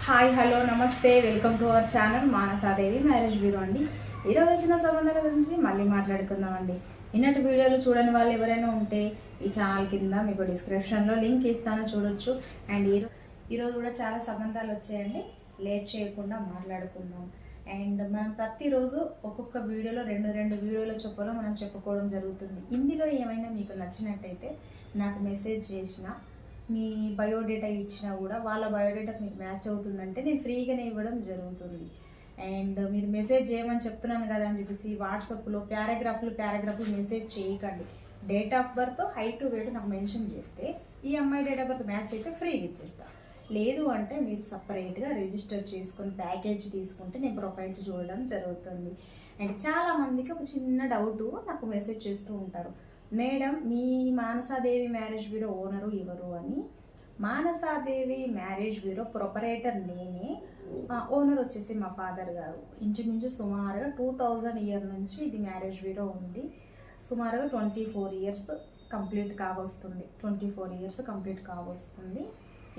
Hi hello నమస్తే welcome to our channel Manasa Devi marriage bureau అండి. ఈరోజు వచ్చిన సంబంధాల గురించి మళ్ళీ మాట్లాడుకుందామండి. నిన్నటి వీడియోలు చూడని వాళ్ళు ఎవరైనా ఉంటే ఈ ఛానల్ కింద మీకు డిస్క్రిప్షన్లో లింక్ ఇస్తాను, చూడొచ్చు. అండ్ ఈరోజు కూడా చాలా సంబంధాలు వచ్చాయండి. లేట్ చేయకుండా మాట్లాడుకుందాం. అండ్ మనం ప్రతిరోజు ఒక్కొక్క వీడియోలో రెండు వీడియోల చొప్పున మనం చెప్పుకోవడం జరుగుతుంది. ఇందులో ఏమైనా మీకు నచ్చినట్టయితే నాకు మెసేజ్ చేసిన, మీ బయోడేటా ఇచ్చినా కూడా వాళ్ళ బయోడేటా మీకు మ్యాచ్ అవుతుందంటే నేను ఫ్రీగానే ఇవ్వడం జరుగుతుంది. అండ్ మీరు మెసేజ్ చేయమని చెప్తున్నాను కదా అని చెప్పేసి వాట్సాప్లో పారాగ్రాఫ్లు మెసేజ్ చేయకండి. Date of birth, height, weight నాకు మెన్షన్ చేస్తే ఈ అమ్మాయి డేట్ ఆఫ్ బర్త్ మ్యాచ్ అయితే ఫ్రీగా ఇచ్చేస్తా. లేదు అంటే మీరు సపరేట్గా రిజిస్టర్ చేసుకొని ప్యాకేజ్ తీసుకుంటే నేను ప్రొఫైల్స్ చూడడం జరుగుతుంది. అండ్ చాలామందికి ఒక చిన్న డౌట్ నాకు మెసేజ్ చేస్తూ ఉంటారు, మేడం మీ మానసాదేవి మ్యారేజ్ బ్యూరో ఓనరు ఎవరు అని. మానసాదేవి మ్యారేజ్ బ్యూరో ప్రొపరేటర్ నేనే, ఓనర్ వచ్చేసి మా ఫాదర్ గారు. ఇంచుమించు సుమారుగా 2000 ఇయర్ నుంచి ఇది మ్యారేజ్ బ్యూరో ఉంది. సుమారుగా 24 ఇయర్స్ కంప్లీట్ కావస్తుంది. 24 ఇయర్స్ కంప్లీట్ కావస్తుంది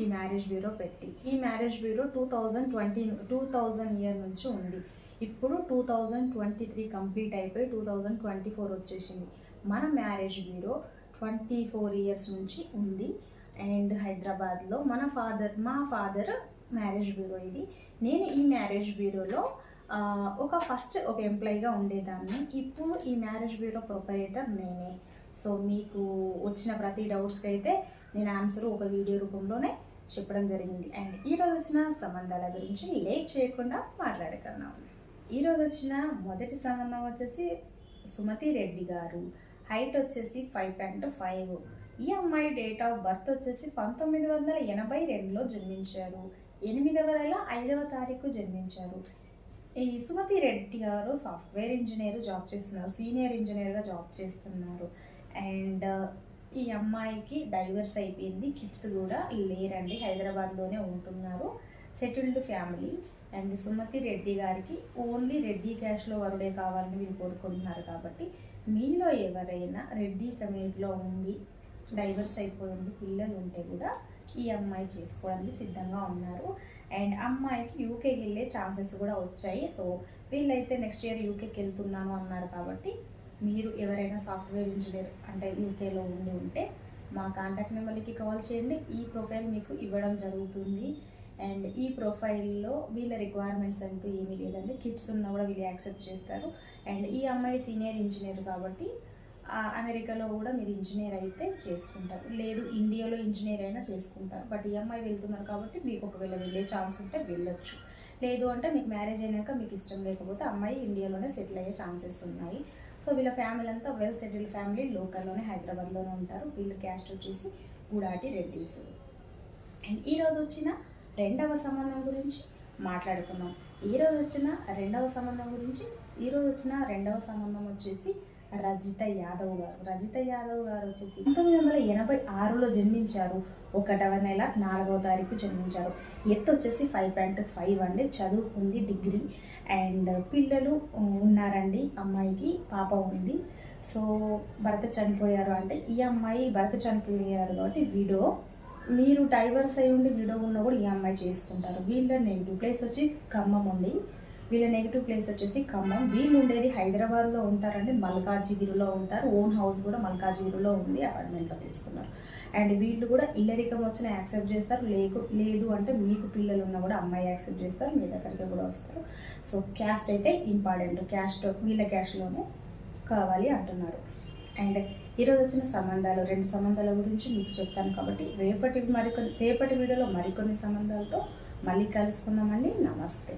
ఈ మ్యారేజ్ బ్యూరో పెట్టి. ఈ మ్యారేజ్ బ్యూరో 2000 ఇయర్ నుంచి ఉంది. ఇప్పుడు 2023 కంప్లీట్ అయిపోయి 2024 వచ్చేసింది. మన మ్యారేజ్ బ్యూరో 24 ఇయర్స్ నుంచి ఉంది. అండ్ హైదరాబాద్లో మా ఫాదర్ మ్యారేజ్ బ్యూరో ఇది. నేను ఈ మ్యారేజ్ బ్యూరోలో ఫస్ట్ ఒక ఎంప్లాయీగా ఉండేదాన్ని. ఇప్పుడు ఈ మ్యారేజ్ బ్యూరో ప్రొపరేటర్ నేనే. సో మీకు వచ్చిన ప్రతి డౌట్స్కి అయితే నేను ఆన్సర్ ఒక వీడియో రూపంలోనే చెప్పడం జరిగింది. అండ్ ఈరోజు వచ్చిన సంబంధాల గురించి లేట్ చేయకుండా మాట్లాడుకున్నాం. ఈరోజు వచ్చిన మొదటి సంబంధం వచ్చేసి సుమతి రెడ్డి గారు. హైట్ వచ్చేసి 5'5". ఈ అమ్మాయి డేట్ ఆఫ్ బర్త్ వచ్చేసి 1982లో జన్మించారు. 8వ నెల 5వ తారీఖు జన్మించారు. ఈ సుమతి రెడ్డి గారు సాఫ్ట్వేర్ ఇంజనీర్ జాబ్ చేస్తున్నారు, సీనియర్ ఇంజనీర్గా జాబ్ చేస్తున్నారు. అండ్ ఈ అమ్మాయికి డైవర్స్ అయిపోయింది, కిడ్స్ కూడా లేరండి, హైదరాబాద్లోనే ఉంటున్నారు, settled family. And Sumathi Reddy గారికి ఓన్లీ రెడ్డి క్యాష్లో వరుడే కావాలని వీళ్ళు కోరుకుంటున్నారు. కాబట్టి మీలో ఎవరైనా రెడ్డి కమ్యూనిటీలో ఉండి డైవర్స్ అయిపోయింది, పిల్లలు ఉంటే కూడా ఈ అమ్మాయి చేసుకోవడానికి సిద్ధంగా ఉన్నారు. అండ్ అమ్మాయికి యూకేకి వెళ్ళే ఛాన్సెస్ కూడా వచ్చాయి. సో వీళ్ళైతే నెక్స్ట్ ఇయర్ యూకేకి వెళ్తున్నాను అన్నారు. కాబట్టి మీరు ఎవరైనా సాఫ్ట్వేర్ ఇంజనీర్ అంటే యూకేలో ఉంటే మా కాంటాక్ట్ నెంబర్కి కాల్ చేయండి. ఈ ప్రొఫైల్ మీకు ఇవ్వడం జరుగుతుంది. అండ్ ఈ ప్రొఫైల్లో వీళ్ళ రిక్వైర్మెంట్స్ అంటూ ఏమీ లేదండి, కిడ్స్ ఉన్నా కూడా వీళ్ళు యాక్సెప్ట్ చేస్తారు. అండ్ ఈ అమ్మాయి సీనియర్ ఇంజనీర్ కాబట్టి అమెరికాలో కూడా మీరు ఇంజనీర్ అయితే చేసుకుంటారు, లేదు ఇండియాలో ఇంజనీర్ అయినా చేసుకుంటారు. బట్ ఈ అమ్మాయి వెళ్తున్నారు కాబట్టి మీకు ఒకవేళ వెళ్ళే ఛాన్స్ ఉంటే వెళ్ళొచ్చు. లేదు అంటే మీకు మ్యారేజ్ అయినాక మీకు ఇష్టం లేకపోతే అమ్మాయి ఇండియాలోనే సెటిల్ అయ్యే ఛాన్సెస్ ఉన్నాయి. సో వీళ్ళ ఫ్యామిలీ అంతా వెల్ సెటిల్డ్ ఫ్యామిలీ, లోకల్లోనే హైదరాబాద్లోనే ఉంటారు. వీళ్ళ క్యాస్ట్ వచ్చేసి గుడాటి రెడ్డిస్. అండ్ ఈరోజు వచ్చిన రెండవ సంబంధం గురించి మాట్లాడుకున్నాం. ఈరోజు వచ్చిన రెండవ సంబంధం వచ్చేసి రజిత యాదవ్ గారు వచ్చేసి 1986లో జన్మించారు. 1వ నెల 4వ తారీఖు జన్మించారు. ఎత్తు వచ్చేసి 5'5" అండి, చదువుకుంది, డిగ్రీ. అండ్ పిల్లలు ఉన్నారండి, అమ్మాయికి పాప ఉంది. సో భర్త చనిపోయారు అంటే ఈ అమ్మాయి భర్త చనిపోయారు కాబట్టి విడో. మీరు డైవర్స్ అయి ఉండి విడో ఉన్నా కూడా ఈ అమ్మాయి చేసుకుంటారు. వీళ్ళ నెగిటివ్ ప్లేస్ వచ్చి ఖమ్మం. వీళ్ళు ఉండేది హైదరాబాద్లో ఉంటారండి, మల్కాజిగిరిలో ఉంటారు. ఓన్ హౌస్ కూడా మల్కాజిగిరిలో ఉంది, అపార్ట్మెంట్లో తీసుకున్నారు. అండ్ వీళ్ళు కూడా ఇల్లరికం వచ్చిన యాక్సెప్ట్ చేస్తారు, లేదు అంటే మీకు పిల్లలు ఉన్నా కూడా అమ్మాయి యాక్సెప్ట్ చేస్తారు, మీ దగ్గరికి కూడా వస్తారు. సో క్యాస్ట్ అయితే ఇంపార్టెంట్, క్యాస్ట్ వీళ్ళ క్యాస్ట్లోనే కావాలి అంటున్నారు. అండ్ ఈరోజు వచ్చిన రెండు సంబంధాల గురించి మీకు చెప్పాను. కాబట్టి రేపటి వీడియోలో మరికొన్ని సంబంధాలతో మళ్ళీ కలుసుకుందామండి. నమస్తే.